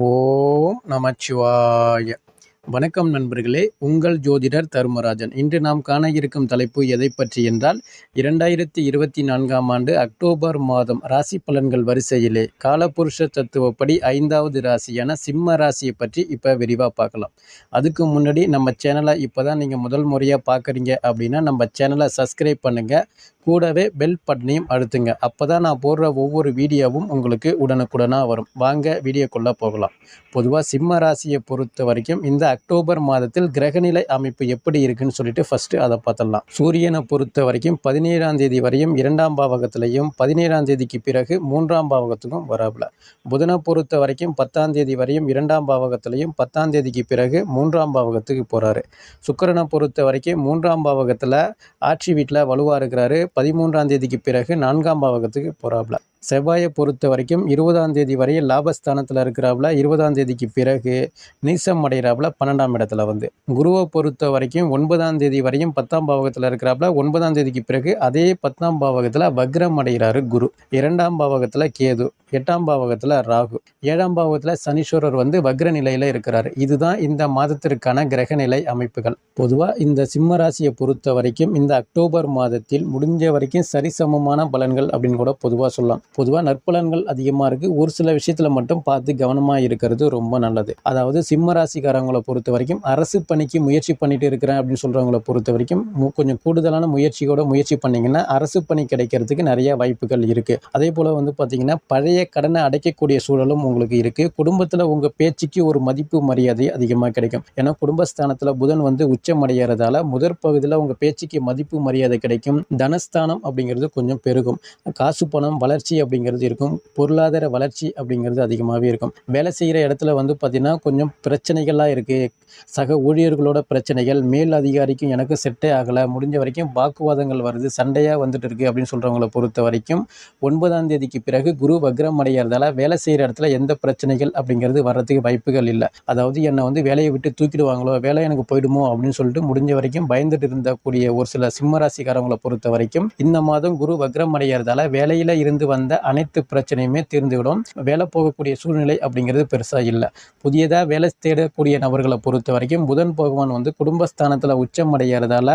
ஓம் நமச்சிவாய. வணக்கம் நண்பர்களே, உங்கள் ஜோதிடர் தர்மராஜன். இன்று நாம் காண இருக்கும் தலைப்பு எதை பற்றி என்றால் 2024ஆம் ஆண்டு அக்டோபர் மாதம் ராசி பலன்கள் வரிசையிலே காலபுருஷ தத்துவப்படி 5வது ராசியான சிம்ம ராசியை பற்றி இப்போ விரிவாக பார்க்கலாம். அதுக்கு முன்னாடி நம்ம சேனலை இப்போ தான் நீங்கள் முதல் முறையாக பார்க்குறீங்க அப்படின்னா நம்ம சேனலை சப்ஸ்கிரைப் பண்ணுங்கள், கூடவே பெல் பட்டனையும் அழுத்துங்க. அப்போ தான் நான் போடுற ஒவ்வொரு வீடியோவும் உங்களுக்கு உடனுக்குடனாக வரும். வாங்க வீடியோக்குள்ளே போகலாம். பொதுவாக சிம்ம ராசியை பொறுத்த வரைக்கும் இந்த அக்டோபர் மாதத்தில் கிரகநிலை அமைப்பு எப்படி இருக்குன்னு சொல்லிட்டு ஃபஸ்ட்டு அதை பார்த்துடலாம். சூரியனை பொறுத்த வரைக்கும் 17ஆம் தேதி வரையும் 2ஆம் பாவகத்திலையும் 17ஆம் தேதிக்கு பிறகு 3ஆம் பாவகத்துக்கும் வராப்புல. புதனை பொறுத்த வரைக்கும் 10ஆம் தேதி வரையும் 2ஆம் பாவகத்திலையும் 10ஆம் தேதிக்கு பிறகு 3ஆம் பாவகத்துக்கு போகிறாரு. சுக்கிரனை பொறுத்த வரைக்கும் 3ஆம் பாவகத்தில் ஆட்சி வீட்டில் வலுவாக இருக்கிறாரு. 13ஆம் தேதிக்கு பிறகு 4ஆம் பாவகத்துக்கு போகிறாப்புல. செவ்வாயை பொறுத்த வரைக்கும் 20ஆம் தேதி வரை லாபஸ்தானத்தில் இருக்கிறாப்புல. 20ஆம் தேதிக்கு பிறகு நீசம் அடைகிறாப்புல 12ஆம் இடத்துல வந்து. குருவை பொறுத்த வரைக்கும் 9ஆம் தேதி வரையும் 10ஆம் பாவகத்தில் இருக்கிறாப்புல. 9ஆம் தேதிக்கு பிறகு அதே 10ஆம் பாவகத்தில் வக்ரம் அடைகிறாரு குரு. 2ஆம் பாவகத்தில் கேது, 8ஆம் பாவகத்தில் ராகு, 7ஆம் பாவகத்தில் சனீஸ்வரர் வந்து வக்ர நிலையில் இருக்கிறாரு. இதுதான் இந்த மாதத்திற்கான கிரகநிலை அமைப்புகள். பொதுவாக இந்த சிம்ம ராசியை பொறுத்த வரைக்கும் இந்த அக்டோபர் மாதத்தில் முடிஞ்ச வரைக்கும் சரிசமமான பலன்கள் அப்படின்னு கூட பொதுவாக சொல்லலாம். பொதுவாக நற்பலன்கள் அதிகமாக இருக்குது. ஒரு சில விஷயத்தில் மட்டும் பார்த்து கவனமாக இருக்கிறது ரொம்ப நல்லது. அதாவது சிம்ம ராசிக்காரங்களை பொறுத்த வரைக்கும் அரசு பணிக்கு முயற்சி பண்ணிட்டு இருக்கிறேன் அப்படின்னு சொல்கிறவங்களை பொறுத்த வரைக்கும் கொஞ்சம் கூடுதலான முயற்சி பண்ணிங்கன்னா அரசு பணி கிடைக்கிறதுக்கு நிறைய வாய்ப்புகள் இருக்குது. அதே போல் வந்து பார்த்திங்கன்னா பழைய கடனை அடைக்கக்கூடிய சூழலும் உங்களுக்கு இருக்குது. குடும்பத்தில் உங்கள் பேச்சுக்கு ஒரு மதிப்பு மரியாதை அதிகமாக கிடைக்கும். ஏன்னா குடும்பஸ்தானத்தில் புதன் வந்து உச்சம் அடைகிறதால முதற் பகுதியில் உங்கள் பேச்சுக்கு மதிப்பு மரியாதை கிடைக்கும். தனஸ்தானம் அப்படிங்கிறது கொஞ்சம் பெருகும். காசு பணம் வளர்ச்சி அப்படிங்கிறது இருக்கும். பொருளாதார வளர்ச்சி அப்படிங்கிறது அதிகமாகவே இருக்கும். வேலை செய்கிற இடத்துல வந்து பார்த்திங்கன்னா கொஞ்சம் பிரச்சனைகள்லாம் இருக்குது. சக ஊழியர்களோட பிரச்சனைகள், மேல் அதிகாரிக்கும் எனக்கு செட்டே ஆகலை, முடிஞ்ச வரைக்கும் வாக்குவாதங்கள் வருது, சண்டையாக வந்துட்டு இருக்குது அப்படின்னு சொல்கிறவங்களை பொறுத்த வரைக்கும் 9ஆம் தேதிக்கு பிறகு குரு வக்ரம் அடைகிறதால வேலை செய்கிற இடத்துல எந்த பிரச்சனைகள் அப்படிங்கிறது வர்றதுக்கு வாய்ப்புகள் இல்லை. அதாவது என்னை வந்து வேலையை விட்டு தூக்கிடுவாங்களோ, வேலை எனக்கு போயிடுமோ அப்படின்னு சொல்லிட்டு முடிஞ்ச வரைக்கும் பயந்துட்டு இருந்தக்கூடிய ஒரு சில சிம்மராசிக்காரங்களை பொறுத்த வரைக்கும் இந்த மாதம் குரு வக்ரம் அடைகிறதால வேலையில் இருந்து வந்த அனைத்து பிரச்சனையுமே தீர்ந்துவிடும். வேலை போகக்கூடிய சூழ்நிலை அப்படிங்கிறது பெருசாக இல்லை. புதியதாக வேலை தேடக்கூடிய நபர்களை பொறுத்த வரைக்கும் புதன் பகவான் வந்து குடும்பஸ்தானத்தில் உச்சம் அடைகிறதால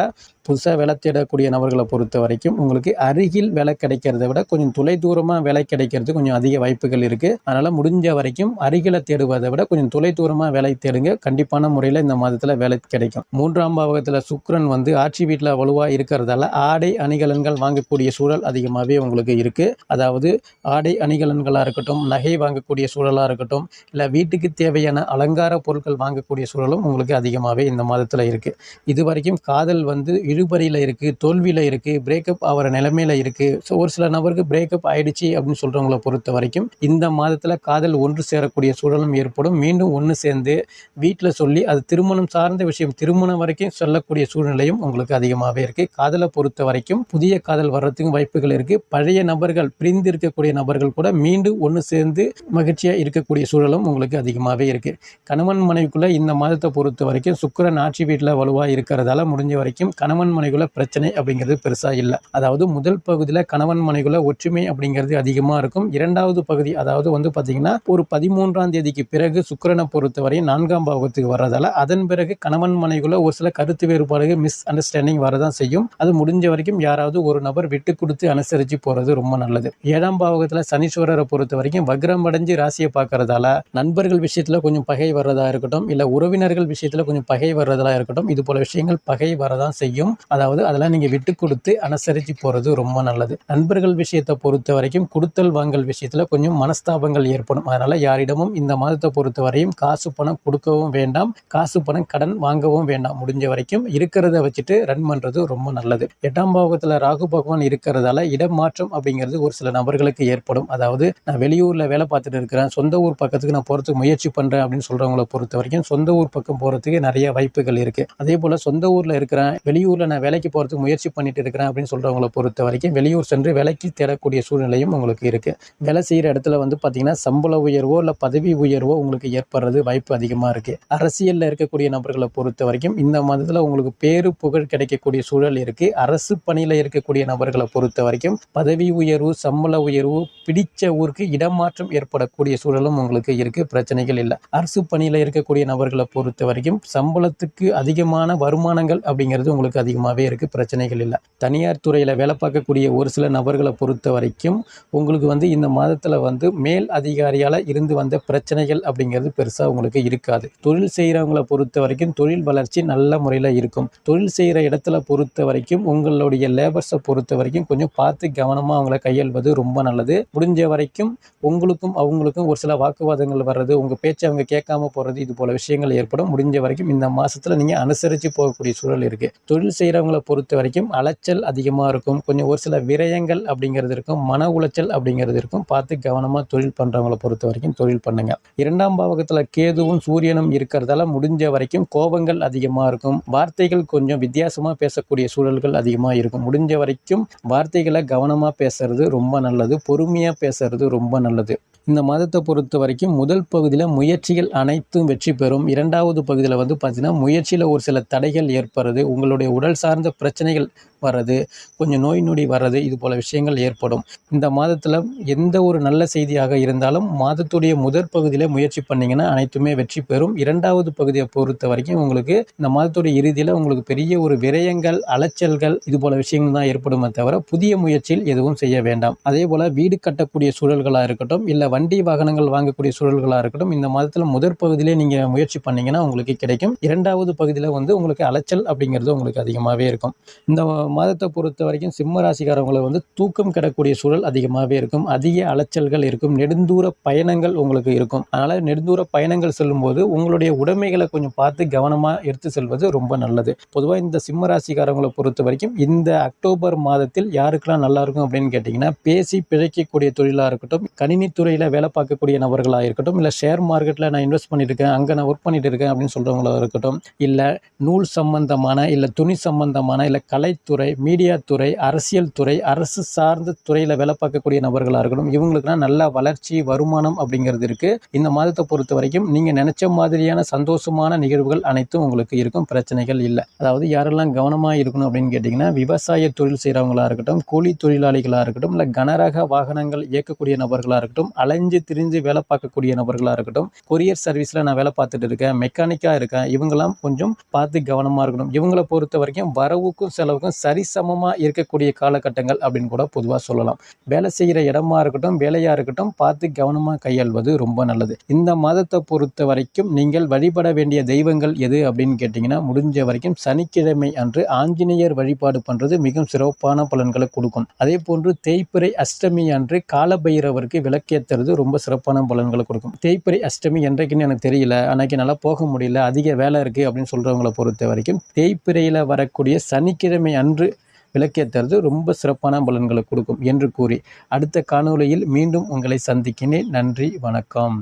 புதுசாக வேலை தேடக்கூடிய நபர்களை பொறுத்த வரைக்கும் உங்களுக்கு அருகில் வேலை கிடைக்கிறத விட கொஞ்சம் தொலை தூரமாக வேலை கிடைக்கிறது கொஞ்சம் அதிக வாய்ப்புகள் இருக்குது. அதனால் முடிஞ்ச வரைக்கும் அருகில தேடுவதை விட கொஞ்சம் தொலை தூரமாக வேலை தேடுங்க. கண்டிப்பான முறையில் இந்த மாதத்தில் வேலை கிடைக்கும். 3ஆம் பாவகத்தில் சுக்கிரன் வந்து ஆட்சி வீட்டில் வலுவாக இருக்கிறதால ஆடை அணிகலன்கள் வாங்கக்கூடிய சூழல் அதிகமாகவே உங்களுக்கு இருக்குது. அதாவது ஆடை அணிகலன்களாக இருக்கட்டும், நகை வாங்கக்கூடிய சூழலாக இருக்கட்டும், இல்லை வீட்டுக்கு தேவையான அலங்கார பொருட்கள் வாங்கக்கூடிய சூழலும் உங்களுக்கு அதிகமாகவே இந்த மாதத்தில் இருக்குது. இது வரைக்கும் காதல் வந்து இழுபறியில் இருக்குது, தோல்வியில் இருக்குது, பிரேக்கப் ஆகிற நிலைமையில் இருக்குது. ஸோ ஒரு சில நபருக்கு பிரேக்கப் ஆகிடுச்சு அப்படின்னு சொல்கிறவங்கள பொறுத்த வரைக்கும் இந்த மாதத்தில் காதல் ஒன்று சேரக்கூடிய சூழலும் ஏற்படும். மீண்டும் ஒன்று சேர்ந்து வீட்டில் சொல்லி அது திருமணம் சார்ந்த விஷயம், திருமணம் வரைக்கும் சொல்லக்கூடிய சூழ்நிலையும் உங்களுக்கு அதிகமாகவே இருக்குது. காதலை பொறுத்த வரைக்கும் புதிய காதல் வர்றதுக்கும் வாய்ப்புகள் இருக்குது. பழைய நபர்கள், பிரிந்து இருக்கக்கூடிய நபர்கள் கூட மீண்டும் ஒன்று சேர்ந்து மகிழ்ச்சியாக இருக்கக்கூடிய சூழலும் உங்களுக்கு அதிகமாகவே இருக்குது. கணவன் மனைவிக்குள்ளே இந்த மாதத்தை பொறுத்த வரைக்கும் சுக்கிரன் ஆட்சி வீட்டில் வலுவாக இருக்கிறதால முடிஞ்ச வரைக்கும் கணவன் மனைவிக்குள்ள பிரச்சனை அப்படிங்கிறது பெருசாக இல்லை. அதாவது முதல் பகுதியில் கணவன் மனைவிக்குள்ள ஒற்றுமை அப்படிங்கிறது அதிகமாக இருக்கும். 2வது பகுதி அதாவது வந்து பார்த்திங்கன்னா ஒரு 13ஆம் தேதிக்கு பிறகு சுக்கிரனை பொறுத்தவரை 4ஆம் பாவகத்துக்கு வர்றதால அதன் பிறகு கணவன் மனைவிக்குள்ள ஒரு சில கருத்து வேறுபாடுகள், மிஸ் அண்டர்ஸ்டாண்டிங் வரதான் செய்யும். அது முடிஞ்ச வரைக்கும் யாராவது ஒரு நபர் விட்டு கொடுத்து அனுசரித்து போகிறது ரொம்ப நல்லது. 7ஆம் பாவகத்தில் சனீஸ்வரரை பொறுத்த வரைக்கும் வக்ரம் அடைஞ்சு ராசியை பார்க்கறதால நண்பர்கள் விஷயத்தில் கொஞ்சம் பகை வர்றதா இருக்கட்டும், இல்லை உறவினர்கள் விஷயத்தில் கொஞ்சம் பகை வர்றதா இருக்கட்டும், இது போல விஷயங்கள் பகை வரதான் செய்யும். அதாவது அதெல்லாம் நீங்கள் விட்டு கொடுத்து அனுசரித்து போகிறது ரொம்ப நல்லது. நண்பர்கள் விஷயத்தை பொறுத்த வரைக்கும் கொடுத்தல் வாங்கல் விஷயத்தில் கொஞ்சம் மனஸ்தாபங்கள் ஏற்படும். அதனால் யாரிடமும் இந்த மாதத்தை பொறுத்த வரையும் காசு பணம் கொடுக்கவும் வேண்டாம், காசு பணம் கடன் வாங்கவும் வேண்டாம். முடிஞ்ச வரைக்கும் இருக்கிறத வச்சுட்டு ரன் பண்ணுறது ரொம்ப நல்லது. 8ஆம் பாவகத்தில் ராகு பகவான் இருக்கிறதால இடமாற்றம் அப்படிங்கிறது ஒரு சில நபர்களுக்கு ஏற்படும். அதாவது நான் வெளியூரில் வேலை பார்த்துட்டு இருக்கிறேன், சொந்த ஊர் பக்கத்துக்கு நான் போகிறதுக்கு முயற்சி பண்ணுறேன் அப்படின்னு சொல்கிறவங்கள பொறுத்த வரைக்கும் சொந்த ஊர் பக்கம் போகிறதுக்கு நிறைய வாய்ப்புகள் இருக்குது. அதே போல் சொந்த ஊரில் இருக்கிறேன், வெளியூரில் நான் வேலைக்கு போகிறதுக்கு முயற்சி பண்ணிட்டு இருக்கிறேன் அப்படின்னு சொல்கிறவங்கள பொறுத்த வரைக்கும் வெளியூர் சென்று வேலைக்கு தேடக்கூடிய சூழ்நிலையும் உங்களுக்கு இருக்குது. வேலை செய்கிற இடத்துல வந்து பார்த்திங்கன்னா சம்பள உயர்வோ இல்லை பதவி உயர்வோ உங்களுக்கு ஏற்படுறது வாய்ப்பு அதிகமாக இருக்குது. அரசியலில் இருக்கக்கூடிய நபர்களை பொறுத்த வரைக்கும் இந்த மாதத்தில் உங்களுக்கு பேரு புகழ் கிடைக்கக்கூடிய சூழல் இருக்குது. அரசு பணியில் இருக்கக்கூடிய நபர்களை பொறுத்த வரைக்கும் பதவி உயர்வு, சம்பள உயர்வு, பிடிச்ச ஊருக்கு இடமாற்றம் ஏற்படக்கூடிய சூழலும் உங்களுக்கு இருக்குது. பிரச்சனைகள் இல்லை. அரசு பணியில் இருக்கக்கூடிய நபர்களை பொறுத்த வரைக்கும் சம்பளத்துக்கு அதிகமான வருமானங்கள் அப்படிங்கிறது உங்களுக்கு அதிகமாகவே இருக்குது. பிரச்சனைகள் இல்லை. தனியார் துறையில் வேலை பார்க்கக்கூடிய ஒரு சில நபர்களை பொறுத்த வரைக்கும் உங்களுக்கு இந்த மாதத்தில் மேல் அதிகாரியால் இருந்து வந்த பிரச்சனைகள் அப்படிங்கிறது பெருசாக உங்களுக்கு இருக்காது. தொழில் செய்கிறவங்களை பொறுத்த வரைக்கும் தொழில் வளர்ச்சி நல்ல முறையில் இருக்கும். தொழில் செய்கிற இடத்துல பொறுத்த வரைக்கும் உங்களுடைய லேபர்ஸை பொறுத்த வரைக்கும் கொஞ்சம் பார்த்து கவனமாக அவங்கள கையாள்வது ரொம்ப நல்லது. முடிஞ்ச வரைக்கும் உங்களுக்கும் அவங்களுக்கும் ஒரு சில வாக்குவாதங்கள் வர்றது, உங்கள் பேச்சை அவங்க கேட்காம போகிறது, இது போல விஷயங்கள் ஏற்படும். முடிஞ்ச வரைக்கும் இந்த மாதத்தில் நீங்கள் அனுசரித்து போகக்கூடிய சூழல் இருக்குது. தொழில் செய்கிறவங்களை பொறுத்த வரைக்கும் அலைச்சல் அதிகமாக இருக்கும். கொஞ்சம் ஒரு சில விரயங்கள் அப்படிங்கிறது இருக்கும். மன உளைச்சல் அப்படிங்கிறது இருக்கும். பார்த்து கவனமாக தொழில் பண்ணுறவங்களை பொறுத்த வரைக்கும் தொழில் பண்ணுங்க. 2ஆம் பாவகத்தில் கேதுவும் சூரியனும் இருக்கிறதால முடிஞ்ச வரைக்கும் கோபங்கள் அதிகமாக இருக்கும். வார்த்தைகள் கொஞ்சம் வித்தியாசமாக பேசக்கூடிய சூழல்கள் அதிகமாக இருக்கும். முடிஞ்ச வரைக்கும் வார்த்தைகளை கவனமாக பேசுறது ரொம்ப நல்லது. பொறுமையாக பேசுறது ரொம்ப நல்லது. இந்த மாதத்தை பொறுத்த வரைக்கும் முதல் பகுதியில் முயற்சிகள் அனைத்தும் வெற்றி பெறும். 2வது பகுதியில் பார்த்தீங்கன்னா முயற்சியில் ஒரு சில தடைகள் ஏற்படுறது, உங்களுடைய உடல் சார்ந்த பிரச்சனைகள் வர்றது, கொஞ்சம் நோய் நொடி வர்றது, இது போல விஷயங்கள் ஏற்படும். இந்த மாதத்தில் எந்த ஒரு நல்ல செய்தியாக இருந்தாலும் மாதத்துடைய முதற் பகுதியில் முயற்சி பண்ணிங்கன்னா அனைத்துமே வெற்றி பெறும். 2வது பகுதியை பொறுத்த வரைக்கும் உங்களுக்கு இந்த மாதத்துடைய இறுதியில் உங்களுக்கு பெரிய ஒரு விரயங்கள், அலைச்சல்கள், இது போல விஷயங்கள் தான் ஏற்படுமே தவிர புதிய முயற்சியில் எதுவும் செய்ய வேண்டாம். அதே போல் வீடு கட்டக்கூடிய சூழல்களாக இருக்கட்டும், இல்லை வண்டி வாகனங்கள் வாங்கக்கூடிய சூழல்களாக இருக்கட்டும், இந்த மாதத்தில் முதற் பகுதியிலே நீங்கள் முயற்சி பண்ணிங்கன்னா உங்களுக்கு கிடைக்கும். 2வது பகுதியில் உங்களுக்கு அலைச்சல் அப்படிங்கிறது உங்களுக்கு அதிகமாகவே இருக்கும். இந்த மாதத்தை பொறுத்த வரைக்கும் சிம்ம ராசிக்காரவங்களை தூக்கம் கிடக்கூடிய சூழல் அதிகமாகவே இருக்கும். அதிக அலைச்சல்கள் இருக்கும். நெடுந்தூர பயணங்கள் உங்களுக்கு இருக்கும். அதனால் நெடுந்தூர பயணங்கள் செல்லும்போது உங்களுடைய உடைமைகளை கொஞ்சம் பார்த்து கவனமாக எடுத்து செல்வது ரொம்ப நல்லது. பொதுவாக இந்த சிம்ம ராசிக்காரவங்களை பொறுத்த வரைக்கும் இந்த அக்டோபர் மாதத்தில் யாருக்கெல்லாம் நல்லா இருக்கும் அப்படின்னு கேட்டிங்கன்னா, பேசி பிழைக்கக்கூடிய தொழிலாக இருக்கட்டும், கணினித்துறையில் வேலை பார்க்கக்கூடிய நபர்களாக இருக்கட்டும், இல்லை ஷேர் மார்க்கெட்டில் நான் இன்வெஸ்ட் பண்ணிட்டு இருக்கேன், அங்கே நான் ஒர்க் பண்ணிட்டு இருக்கேன் அப்படின்னு சொல்கிறவங்களா இருக்கட்டும், இல்லை நூல் சம்பந்தமான, இல்லை துணி சம்பந்தமான, இல்லை கலைத்துறை, மீடியா துறை, அரசியல் துறை, அரசு சார்ந்த துறையில் வேலை பார்க்கக்கூடிய நபர்களாக இருக்கட்டும், இவங்களுக்குலாம் நல்ல வளர்ச்சி, வருமானம் அப்படிங்கிறது இருக்குது. இந்த மாதத்தை பொறுத்த வரைக்கும் நீங்கள் நினச்ச மாதிரியான சந்தோஷமான நிகழ்வுகள் அனைத்தும் உங்களுக்கு இருக்கும். பிரச்சனைகள் இல்லை. அதாவது யாரெல்லாம் கவனமாக இருக்கணும் அப்படின்னு கேட்டிங்கன்னா, விவசாய தொழில் செய்கிறவங்களா இருக்கட்டும், கூலி தொழிலாளிகளாக இருக்கட்டும், இல்லை கனரக வாகனங்கள் இயக்கக்கூடிய நபர்களாக இருக்கட்டும், அலைஞ்சு திரிஞ்சு வேலை பார்க்கக்கூடிய நபர்களாக இருக்கட்டும், கொரியர் சர்வீஸில் நான் வேலை பார்த்துட்டு இருக்கேன், மெக்கானிக்காக இருக்கேன், இவங்கெல்லாம் கொஞ்சம் பார்த்து கவனமாக இருக்கணும். இவங்களை பொறுத்த வரைக்கும் வரவுக்கும் செலவுக்கும் சரிசமமாக இருக்கக்கூடிய காலகட்டங்கள் அப்படின்னு கூட பொதுவாக சொல்லலாம். வேலை செய்கிற இடமா இருக்கட்டும், வேலையாக இருக்கட்டும், பார்த்து கவனமாக கையாள்வது ரொம்ப நல்லது. இந்த மாதத்தை பொறுத்த வரைக்கும் நீங்கள் வழிபட வேண்டிய தெய்வங்கள் எது அப்படின்னு கேட்டிங்கன்னா, முடிஞ்ச வரைக்கும் சனிக்கிழமை அன்று ஆஞ்சநேயர் வழிபாடு பண்ணுறது மிகவும் சிறப்பான பலன்களை கொடுக்கும். அதே போன்று தேய்பிறை அஷ்டமி அன்று காலபைரவருக்கு விளக்கேற்றுறது ரொம்ப சிறப்பான பலன்களை கொடுக்கும். தேய்பிறை அஷ்டமி என்றைக்குன்னு எனக்கு தெரியல, அன்னைக்கு நல்லா போக முடியல, அதிக வேலை இருக்குது அப்படின்னு சொல்கிறவங்களை பொறுத்த வரைக்கும் தேய்பிறையில் வரக்கூடிய சனிக்கிழமை அன்று விளக்கேற்றுறது ரொம்ப சிறப்பான பலன்களை கொடுக்கும் என்று கூறி அடுத்த காணொளியில் மீண்டும் உங்களை சந்திக்கிறேன். நன்றி, வணக்கம்.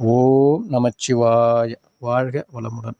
ஓம் நமச்சிவாய. வாழ்க வளமுடன்.